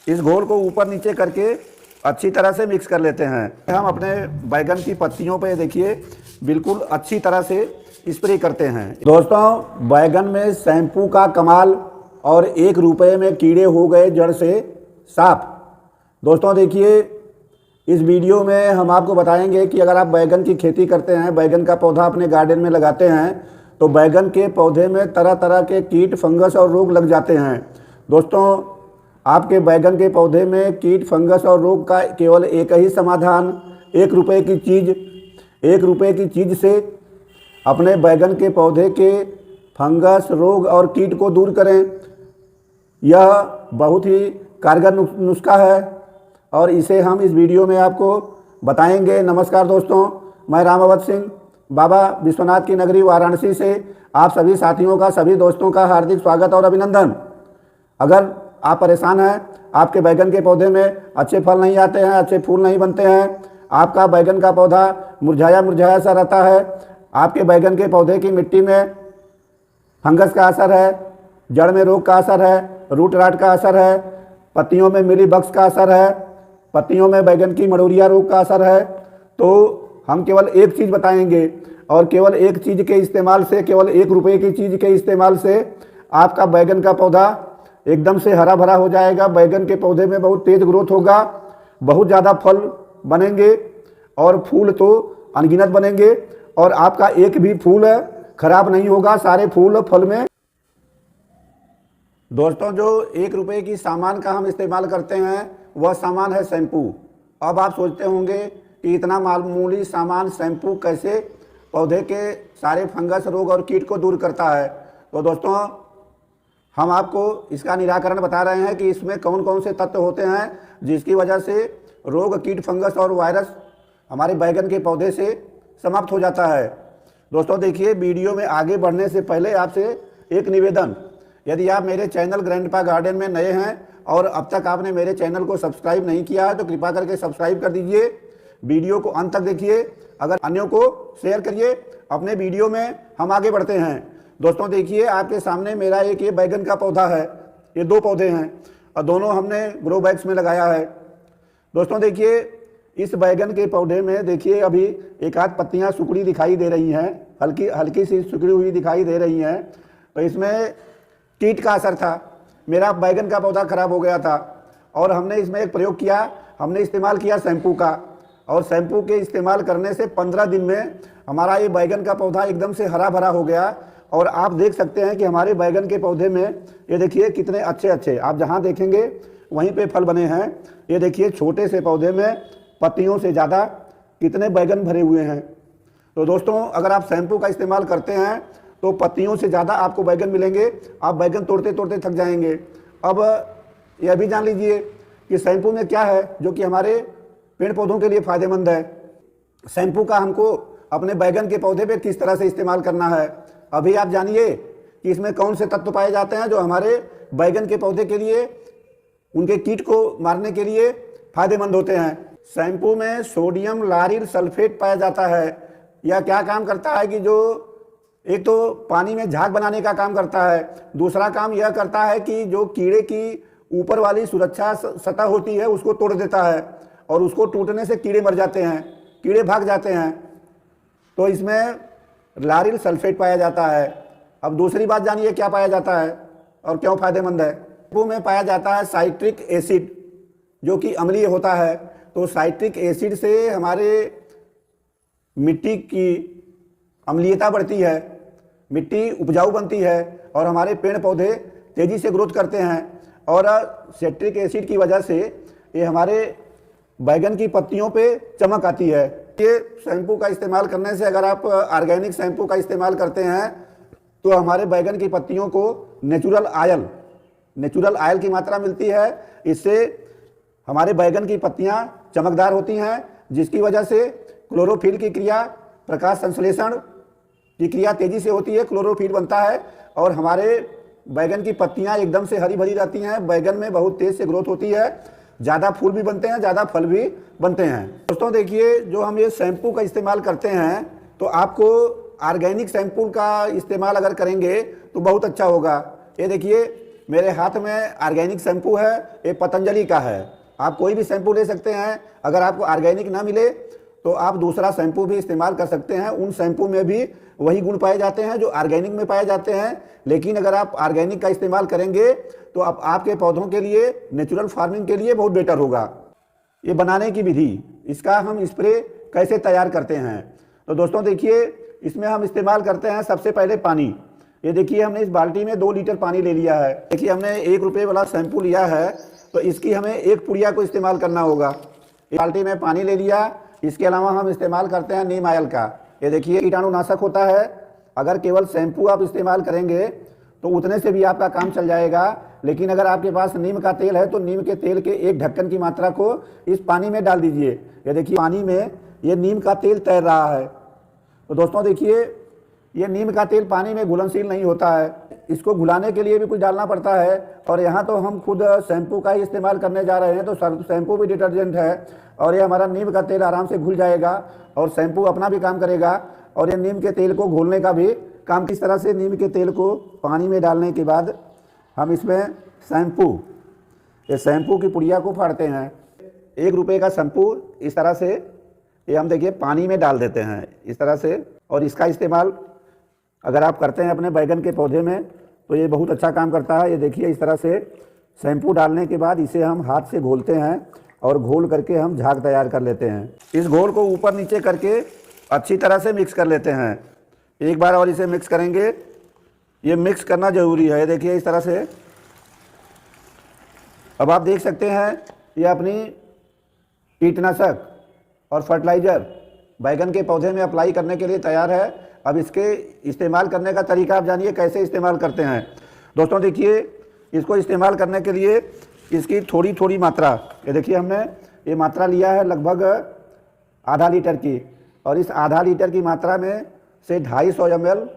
इस घोल को ऊपर नीचे करके अच्छी तरह से मिक्स कर लेते हैं। हम अपने बैगन की पत्तियों पे देखिए बिल्कुल अच्छी तरह से स्प्रे करते हैं। दोस्तों, बैगन में शैम्पू का कमाल और 1 रुपये में कीड़े हो गए जड़ से साफ। दोस्तों देखिए, इस वीडियो में हम आपको बताएंगे कि अगर आप बैगन की खेती करते हैं, बैगन का पौधा अपने गार्डन में लगाते हैं, तो बैगन के पौधे में तरह तरह के कीट, फंगस और रोग लग जाते हैं। दोस्तों, आपके बैगन के पौधे में कीट, फंगस और रोग का केवल एक ही समाधान, 1 रुपये की चीज़, 1 रुपये की चीज़ से अपने बैगन के पौधे के फंगस, रोग और कीट को दूर करें। यह बहुत ही कारगर नुस्खा है और इसे हम इस वीडियो में आपको बताएंगे। नमस्कार दोस्तों, मैं रामावत सिंह, बाबा विश्वनाथ की नगरी वाराणसी से आप सभी साथियों का, सभी दोस्तों का हार्दिक स्वागत और अभिनंदन। अगर आप परेशान हैं, आपके बैगन के पौधे में अच्छे फल नहीं आते हैं, अच्छे फूल नहीं बनते हैं, आपका बैगन का पौधा मुरझाया मुरझाया सा रहता है, आपके बैगन के पौधे की मिट्टी में फंगस का असर है, जड़ में रोग का असर है, रूट राट का असर है, पत्तियों में मिली बग्स का असर है, पत्तियों में बैगन की मड़ोरिया रोग का असर है, तो हम केवल एक चीज़ बताएंगे और केवल एक चीज़ के इस्तेमाल से, केवल 1 रुपये की चीज़ के इस्तेमाल से आपका बैगन का पौधा एकदम से हरा भरा हो जाएगा। बैगन के पौधे में बहुत तेज़ ग्रोथ होगा, बहुत ज़्यादा फल बनेंगे और फूल तो अनगिनत बनेंगे और आपका एक भी फूल खराब नहीं होगा, सारे फूल फल में। दोस्तों, जो 1 रुपये की सामान का हम इस्तेमाल करते हैं वह सामान है शैम्पू। अब आप सोचते होंगे कि इतना मामूली सामान शैम्पू कैसे पौधे के सारे फंगस, रोग और कीट को दूर करता है। तो दोस्तों, हम आपको इसका निराकरण बता रहे हैं कि इसमें कौन कौन से तत्व होते हैं जिसकी वजह से रोग, कीट, फंगस और वायरस हमारे बैगन के पौधे से समाप्त हो जाता है। दोस्तों देखिए, वीडियो में आगे बढ़ने से पहले आपसे एक निवेदन, यदि आप मेरे चैनल ग्रैंडपा गार्डन में नए हैं और अब तक आपने मेरे चैनल को सब्सक्राइब नहीं किया है तो कृपा करके सब्सक्राइब कर दीजिए। वीडियो को अंत तक देखिए, अगर अन्यों को शेयर करिए। अपने वीडियो में हम आगे बढ़ते हैं। दोस्तों देखिए, आपके सामने मेरा एक ये बैगन का पौधा है, ये 2 पौधे हैं और दोनों हमने ग्रो बैग्स में लगाया है। दोस्तों देखिए, इस बैगन के पौधे में देखिए अभी एक आध पत्तियां सुकड़ी दिखाई दे रही हैं, हल्की हल्की सी सुकड़ी हुई दिखाई दे रही हैं। तो इसमें कीट का असर था, मेरा बैगन का पौधा खराब हो गया था और हमने इसमें एक प्रयोग किया, हमने इस्तेमाल किया शैम्पू का, और शैम्पू के इस्तेमाल करने से 15 दिन में हमारा ये बैगन का पौधा एकदम से हरा भरा हो गया। और आप देख सकते हैं कि हमारे बैगन के पौधे में ये देखिए कितने अच्छे अच्छे, आप जहाँ देखेंगे वहीं पे फल बने हैं। ये देखिए छोटे से पौधे में पत्तियों से ज़्यादा कितने बैगन भरे हुए हैं। तो दोस्तों, अगर आप शैम्पू का इस्तेमाल करते हैं तो पत्तियों से ज़्यादा आपको बैगन मिलेंगे, आप बैगन तोड़ते तोड़ते थक जाएंगे। अब यह भी जान लीजिए कि शैम्पू में क्या है जो कि हमारे पेड़ पौधों के लिए फ़ायदेमंद है। शैम्पू का हमको अपने बैगन के पौधे पे किस तरह से इस्तेमाल करना है, अभी आप जानिए कि इसमें कौन से तत्व पाए जाते हैं जो हमारे बैगन के पौधे के लिए, उनके कीट को मारने के लिए फायदेमंद होते हैं। शैम्पू में सोडियम लारिल सल्फेट पाया जाता है। यह क्या काम करता है कि जो एक तो पानी में झाग बनाने का काम करता है, दूसरा काम यह करता है कि जो कीड़े की ऊपर वाली सुरक्षा सतह होती है उसको तोड़ देता है और उसको टूटने से कीड़े मर जाते हैं, कीड़े भाग जाते हैं। तो इसमें लारिल सल्फेट पाया जाता है। अब दूसरी बात जानिए क्या पाया जाता है और क्यों फायदेमंद है। शैम्पू में पाया जाता है साइट्रिक एसिड जो कि अम्लीय होता है। तो साइट्रिक एसिड से हमारे मिट्टी की अम्लीयता बढ़ती है, मिट्टी उपजाऊ बनती है और हमारे पेड़ पौधे तेज़ी से ग्रोथ करते हैं। और साइट्रिक एसिड की वजह से ये हमारे बैगन की पत्तियों पे चमक आती है। ये शैम्पू का इस्तेमाल करने से, अगर आप ऑर्गेनिक शैम्पू का इस्तेमाल करते हैं तो हमारे बैगन की पत्तियों को नेचुरल आयल की मात्रा मिलती है। इससे हमारे बैगन की पत्तियां चमकदार होती हैं, जिसकी वजह से क्लोरोफिल की क्रिया, प्रकाश संश्लेषण की क्रिया तेज़ी से होती है, क्लोरोफिल बनता है और हमारे बैगन की पत्तियां एकदम से हरी भरी रहती हैं। बैगन में बहुत तेज़ से ग्रोथ होती है, ज़्यादा फूल भी बनते हैं, ज़्यादा फल भी बनते हैं। दोस्तों देखिए, जो हम ये शैम्पू का इस्तेमाल करते हैं तो आपको ऑर्गेनिक शैम्पू का इस्तेमाल अगर करेंगे तो बहुत अच्छा होगा। ये देखिए मेरे हाथ में ऑर्गेनिक शैम्पू है, ये पतंजलि का है। आप कोई भी शैम्पू ले सकते हैं। अगर आपको ऑर्गेनिक ना मिले तो आप दूसरा शैम्पू भी इस्तेमाल कर सकते हैं। उन शैम्पू में भी वही गुण पाए जाते हैं जो ऑर्गेनिक में पाए जाते हैं। लेकिन अगर आप ऑर्गेनिक का इस्तेमाल करेंगे तो आपके पौधों के लिए, नेचुरल फार्मिंग के लिए बहुत बेटर होगा। ये बनाने की विधि, इसका हम स्प्रे कैसे तैयार करते हैं। तो दोस्तों देखिए, इसमें हम इस्तेमाल करते हैं सबसे पहले पानी। ये देखिए, हमने इस बाल्टी में 2 लीटर पानी ले लिया है। देखिए, हमने 1 रुपये वाला शैम्पू लिया है, तो इसकी हमें 1 पुड़िया को इस्तेमाल करना होगा। बाल्टी में पानी ले लिया। इसके अलावा हम इस्तेमाल करते हैं नीम ऑयल का। ये देखिए, कीटाणुनाशक होता है। अगर केवल शैम्पू आप इस्तेमाल करेंगे तो उतने से भी आपका काम चल जाएगा। लेकिन अगर आपके पास नीम का तेल है तो नीम के तेल के 1 ढक्कन की मात्रा को इस पानी में डाल दीजिए। ये देखिए, पानी में ये नीम का तेल तैर रहा है। तो दोस्तों देखिए, ये नीम का तेल पानी में घुलनशील नहीं होता है, इसको घुलाने के लिए भी कुछ डालना पड़ता है। और यहाँ तो हम खुद शैम्पू का ही इस्तेमाल करने जा रहे हैं, तो शैम्पू भी डिटर्जेंट है और ये हमारा नीम का तेल आराम से घुल जाएगा और शैम्पू अपना भी काम करेगा और ये नीम के तेल को घोलने का भी काम। किस तरह से नीम के तेल को पानी में डालने के बाद हम इसमें ये शैम्पू की पुड़िया को फाड़ते हैं। 1 रुपये का शैम्पू इस तरह से ये हम देखिए पानी में डाल देते हैं इस तरह से। और इसका इस्तेमाल अगर आप करते हैं अपने बैगन के पौधे में तो ये बहुत अच्छा काम करता है। ये देखिए, इस तरह से शैम्पू डालने के बाद इसे हम हाथ से घोलते हैं और घोल करके हम झाग तैयार कर लेते हैं। इस घोल को ऊपर नीचे करके अच्छी तरह से मिक्स कर लेते हैं। एक बार और इसे मिक्स करेंगे। ये मिक्स करना ज़रूरी है। ये देखिए, इस तरह से अब आप देख सकते हैं ये अपनी कीटनाशक और फर्टिलाइज़र बैगन के पौधे में अप्लाई करने के लिए तैयार है। अब इसके इस्तेमाल करने का तरीका आप जानिए कैसे इस्तेमाल करते हैं। दोस्तों देखिए, इसको इस्तेमाल करने के लिए इसकी थोड़ी थोड़ी मात्रा, ये देखिए हमने ये मात्रा लिया है लगभग आधा लीटर की, और इस आधा लीटर की मात्रा में से 250 ml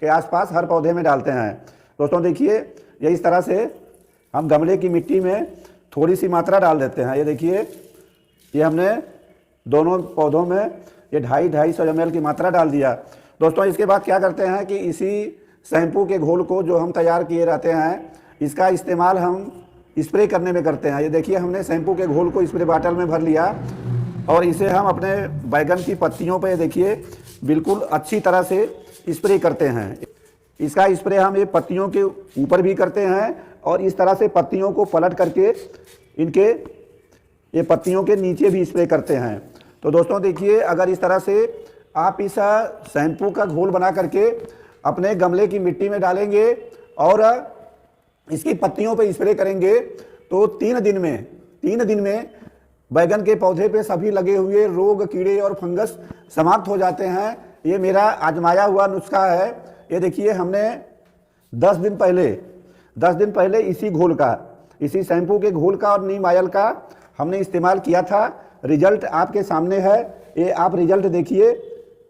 के आसपास हर पौधे में डालते हैं। दोस्तों देखिए, ये इस तरह से हम गमले की मिट्टी में थोड़ी सी मात्रा डाल देते हैं। ये देखिए, ये हमने दोनों पौधों में ये 250 ml की मात्रा डाल दिया। दोस्तों इसके बाद क्या करते हैं कि इसी शैम्पू के घोल को जो हम तैयार किए रहते हैं, इसका इस्तेमाल हम स्प्रे करने में करते हैं। ये देखिए, हमने शैम्पू के घोल को स्प्रे बाटल में भर लिया और इसे हम अपने बैगन की पत्तियों पे देखिए बिल्कुल अच्छी तरह से स्प्रे करते हैं। इसका स्प्रे हम ये पत्तियों के ऊपर भी करते हैं और इस तरह से पत्तियों को पलट करके इनके ये पत्तियों के नीचे भी स्प्रे करते हैं। तो दोस्तों देखिए, अगर इस तरह से आप इस शैम्पू का घोल बना करके अपने गमले की मिट्टी में डालेंगे और इसकी पत्तियों पे स्प्रे करेंगे तो 3 दिन में बैगन के पौधे पे सभी लगे हुए रोग, कीड़े और फंगस समाप्त हो जाते हैं। ये मेरा आजमाया हुआ नुस्खा है। ये देखिए, हमने 10 दिन पहले इसी शैम्पू के घोल का और नीम ऑयल का हमने इस्तेमाल किया था। रिजल्ट आपके सामने है। ये आप रिजल्ट देखिए,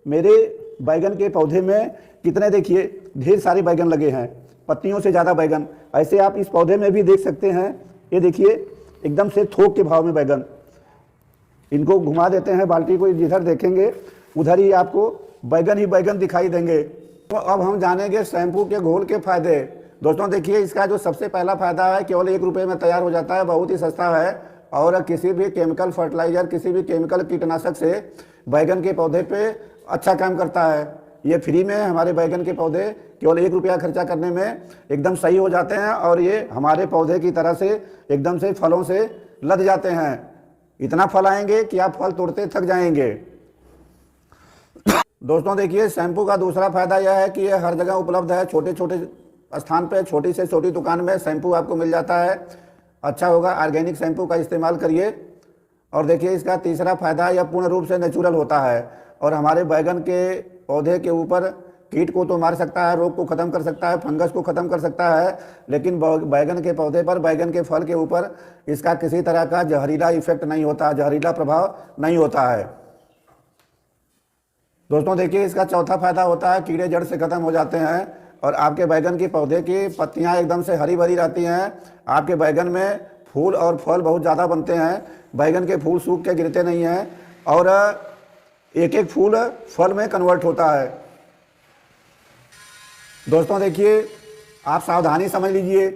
मेरे बैगन के पौधे में कितने देखिए ढेर सारे बैगन लगे हैं, पत्तियों से ज़्यादा बैगन। ऐसे आप इस पौधे में भी देख सकते हैं। ये देखिए, एकदम से थोक के भाव में बैगन। इनको घुमा देते हैं बाल्टी को, जिधर देखेंगे उधर ही आपको बैगन ही बैगन दिखाई देंगे। तो अब हम जानेंगे शैम्पू के घोल के फ़ायदे। दोस्तों देखिए, इसका जो सबसे पहला फ़ायदा है, केवल 1 रुपये में तैयार हो जाता है, बहुत ही सस्ता है और किसी भी केमिकल फर्टिलाइज़र, किसी भी केमिकल कीटनाशक से बैगन के पौधे पे अच्छा काम करता है। ये फ्री में हमारे बैगन के पौधे केवल 1 रुपया खर्चा करने में एकदम सही हो जाते हैं और ये हमारे पौधे की तरह से एकदम से फलों से लद जाते हैं। इतना फल आएंगे कि आप फल तोड़ते थक जाएंगे। दोस्तों देखिए, शैम्पू का दूसरा फ़ायदा यह है कि ये हर जगह उपलब्ध है। छोटे छोटे स्थान पे, छोटी से छोटी दुकान में शैम्पू आपको मिल जाता है। अच्छा होगा, ऑर्गेनिक शैम्पू का इस्तेमाल करिए। और देखिए, इसका तीसरा फ़ायदा, यह पूर्ण रूप से नेचुरल होता है और हमारे बैगन के पौधे के ऊपर कीट को तो मार सकता है, रोग को ख़त्म कर सकता है, फंगस को ख़त्म कर सकता है, लेकिन बैगन के पौधे पर, बैगन के फल के ऊपर इसका किसी तरह का जहरीला इफेक्ट नहीं होता, जहरीला प्रभाव नहीं होता है। दोस्तों देखिए, इसका चौथा फ़ायदा होता है, कीड़े जड़ से ख़त्म हो जाते हैं और आपके बैगन के पौधे की पत्तियां एकदम से हरी भरी रहती हैं। आपके बैगन में फूल और फल बहुत ज़्यादा बनते हैं। बैगन के फूल सूख के गिरते नहीं हैं और एक एक फूल फल में कन्वर्ट होता है। दोस्तों देखिए, आप सावधानी समझ लीजिए,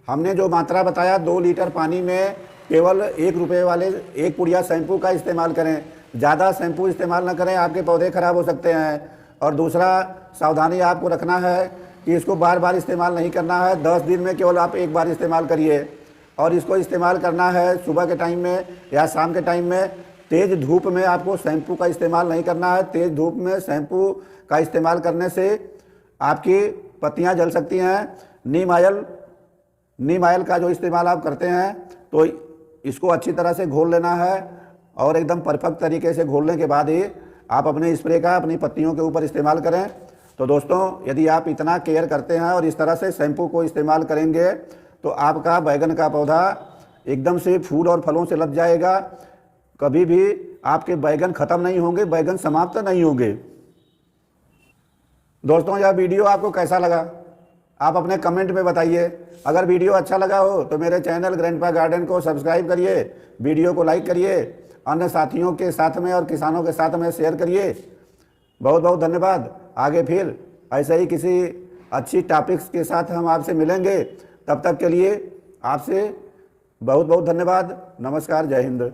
हमने जो मात्रा बताया 2 लीटर पानी में केवल 1 रुपये वाले 1 पुड़िया शैम्पू का इस्तेमाल करें। ज़्यादा शैम्पू इस्तेमाल ना करें, आपके पौधे ख़राब हो सकते हैं। और दूसरा सावधानी आपको रखना है कि इसको बार बार इस्तेमाल नहीं करना है। 10 दिन में केवल आप 1 बार इस्तेमाल करिए और इसको इस्तेमाल करना है सुबह के टाइम में या शाम के टाइम में। तेज़ धूप में आपको शैम्पू का इस्तेमाल नहीं करना है। तेज़ धूप में शैम्पू का इस्तेमाल करने से आपकी पत्तियां जल सकती हैं। नीम ऑयल का जो इस्तेमाल आप करते हैं तो इसको अच्छी तरह से घोल लेना है और एकदम परफेक्ट तरीके से घोलने के बाद ही आप अपने स्प्रे का अपनी पत्तियों के ऊपर इस्तेमाल करें। तो दोस्तों, यदि आप इतना केयर करते हैं और इस तरह से शैम्पू को इस्तेमाल करेंगे तो आपका बैगन का पौधा एकदम से फूल और फलों से लद जाएगा। कभी भी आपके बैगन ख़त्म नहीं होंगे, बैगन समाप्त नहीं होंगे। दोस्तों, यह वीडियो आपको कैसा लगा आप अपने कमेंट में बताइए। अगर वीडियो अच्छा लगा हो तो मेरे चैनल ग्रैंडपा गार्डन को सब्सक्राइब करिए, वीडियो को लाइक करिए, अन्य साथियों के साथ में और किसानों के साथ में शेयर करिए। बहुत बहुत धन्यवाद। आगे फिर ऐसे ही किसी अच्छी टॉपिक्स के साथ हम आपसे मिलेंगे। तब तक के लिए आपसे बहुत बहुत धन्यवाद। नमस्कार, जय हिंद।